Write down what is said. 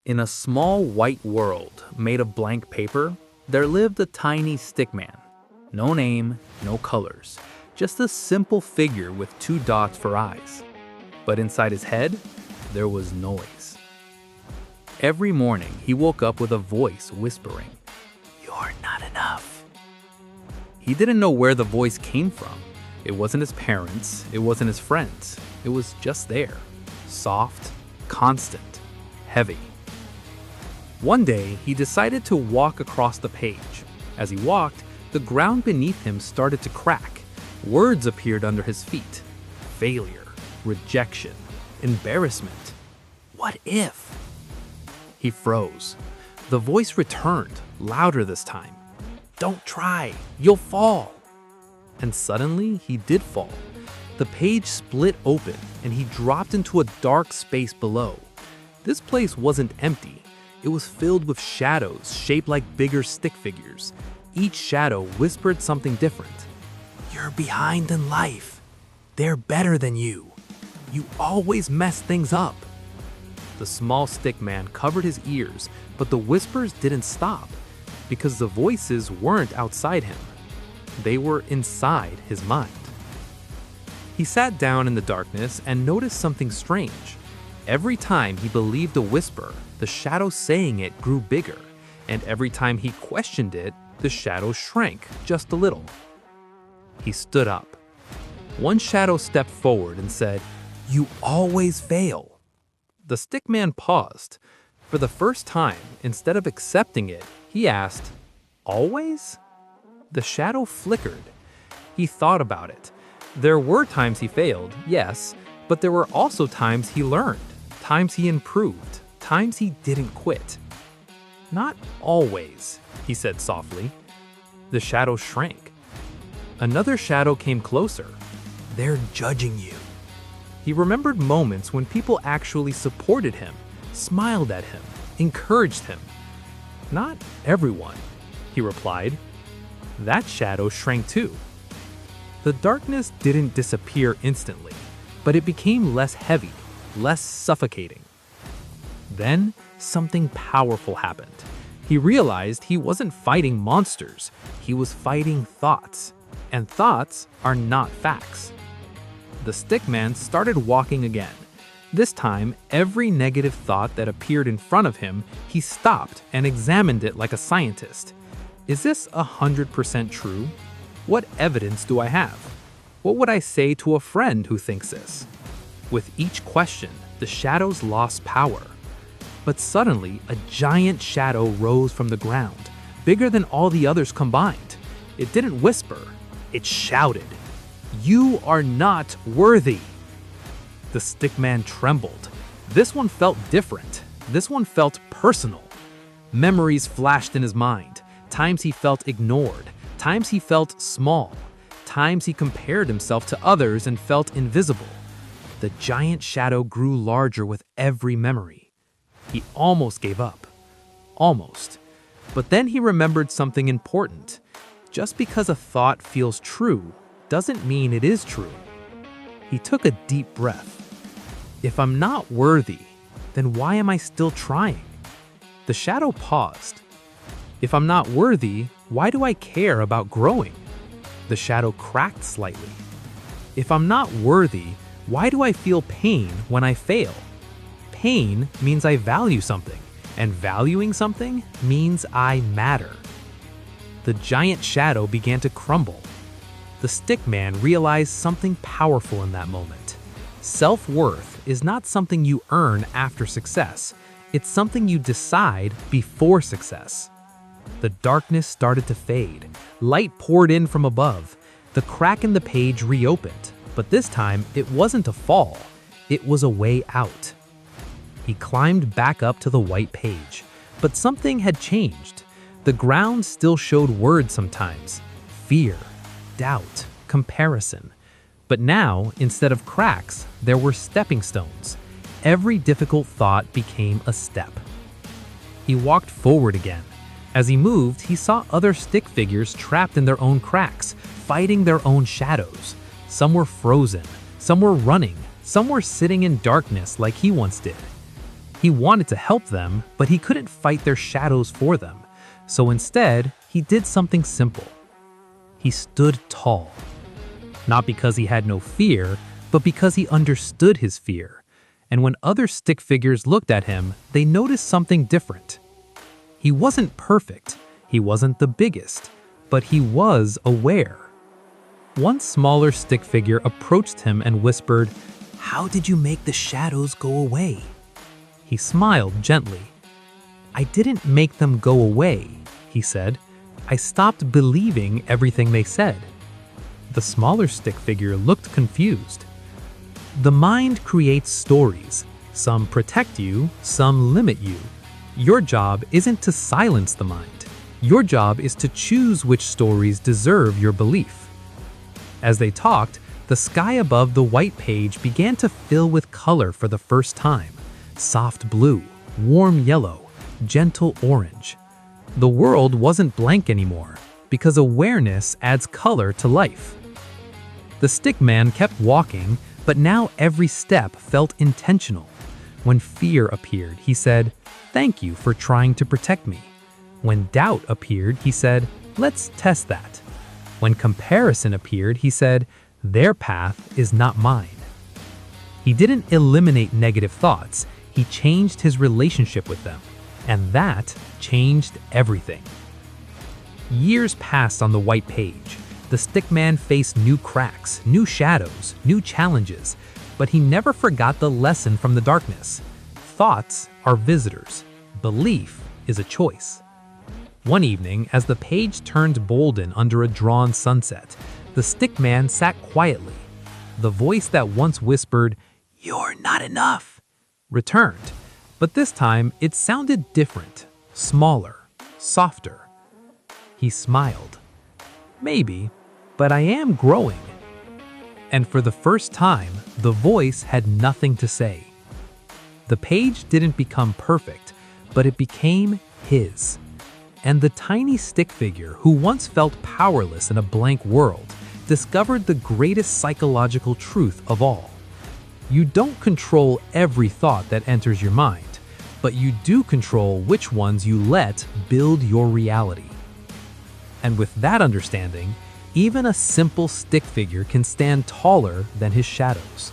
In a small white world made of blank paper, there lived a tiny stickman. No name, no colors, just a simple figure with two dots for eyes. But inside his head, there was noise. Every morning, he woke up with a voice whispering, "You're not enough." He didn't know where the voice came from. It wasn't his parents, it wasn't his friends. It was just there, soft, constant, heavy. One day, he decided to walk across the page. As he walked, the ground beneath him started to crack. Words appeared under his feet. Failure, rejection, embarrassment. What if? He froze. The voice returned, louder this time. "Don't try, you'll fall." And suddenly, he did fall. The page split open, and he dropped into a dark space below. This place wasn't empty. It was filled with shadows shaped like bigger stick figures. Each shadow whispered something different. "You're behind in life. They're better than you. You always mess things up." The small stick man covered his ears, but the whispers didn't stop because the voices weren't outside him. They were inside his mind. He sat down in the darkness and noticed something strange. Every time he believed a whisper, the shadow saying it grew bigger, and every time he questioned it, the shadow shrank just a little. He stood up. One shadow stepped forward and said, "You always fail." The stickman paused. For the first time, instead of accepting it, he asked, "Always?" The shadow flickered. He thought about it. There were times he failed, yes, but there were also times he learned, times he improved, times he didn't quit. "Not always," he said softly. The shadow shrank. Another shadow came closer. "They're judging you." He remembered moments when people actually supported him, smiled at him, encouraged him. "Not everyone," he replied. That shadow shrank too. The darkness didn't disappear instantly, but it became less heavy, less suffocating. Then, something powerful happened. He realized he wasn't fighting monsters, he was fighting thoughts. And thoughts are not facts. The stickman started walking again. This time, every negative thought that appeared in front of him, he stopped and examined it like a scientist. Is this 100% true? What evidence do I have? What would I say to a friend who thinks this? With each question, the shadows lost power. But suddenly, a giant shadow rose from the ground, bigger than all the others combined. It didn't whisper, it shouted, "You are not worthy." The stickman trembled. This one felt different. This one felt personal. Memories flashed in his mind. Times he felt ignored. Times he felt small. Times he compared himself to others and felt invisible. The giant shadow grew larger with every memory. He almost gave up. Almost. But then he remembered something important. Just because a thought feels true doesn't mean it is true. He took a deep breath. If I'm not worthy, then why am I still trying? The shadow paused. If I'm not worthy, why do I care about growing? The shadow cracked slightly. If I'm not worthy, why do I feel pain when I fail? Pain means I value something, and valuing something means I matter. The giant shadow began to crumble. The stickman realized something powerful in that moment. Self-worth is not something you earn after success. It's something you decide before success. The darkness started to fade. Light poured in from above. The crack in the page reopened, but this time it wasn't a fall. It was a way out. He climbed back up to the white page, but something had changed. The ground still showed words sometimes. Fear, doubt, comparison. But now, instead of cracks, there were stepping stones. Every difficult thought became a step. He walked forward again. As he moved, he saw other stick figures trapped in their own cracks, fighting their own shadows. Some were frozen, some were running, some were sitting in darkness like he once did. He wanted to help them, but he couldn't fight their shadows for them. So instead, he did something simple. He stood tall. Not because he had no fear, but because he understood his fear. And when other stick figures looked at him, they noticed something different. He wasn't perfect, he wasn't the biggest, but he was aware. One smaller stick figure approached him and whispered, "How did you make the shadows go away?" He smiled gently. "I didn't make them go away," he said. "I stopped believing everything they said." The smaller stick figure looked confused. The mind creates stories. Some protect you, some limit you. Your job isn't to silence the mind. Your job is to choose which stories deserve your belief. As they talked, the sky above the white page began to fill with color for the first time. Soft blue, warm yellow, gentle orange. The world wasn't blank anymore, because awareness adds color to life. The stickman kept walking, but now every step felt intentional. When fear appeared, he said, "Thank you for trying to protect me." When doubt appeared, he said, "Let's test that." When comparison appeared, he said, "Their path is not mine." He didn't eliminate negative thoughts, he changed his relationship with them, and that changed everything. Years passed on the white page. The stickman faced new cracks, new shadows, new challenges, but he never forgot the lesson from the darkness. Thoughts are visitors. Belief is a choice. One evening, as the page turned golden under a drawn sunset, the stickman sat quietly. The voice that once whispered, "You're not enough," returned, but this time it sounded different, smaller, softer. He smiled. "Maybe, but I am growing." And for the first time, the voice had nothing to say. The page didn't become perfect, but it became his. And the tiny stick figure who once felt powerless in a blank world discovered the greatest psychological truth of all. You don't control every thought that enters your mind, but you do control which ones you let build your reality. And with that understanding, even a simple stick figure can stand taller than his shadows.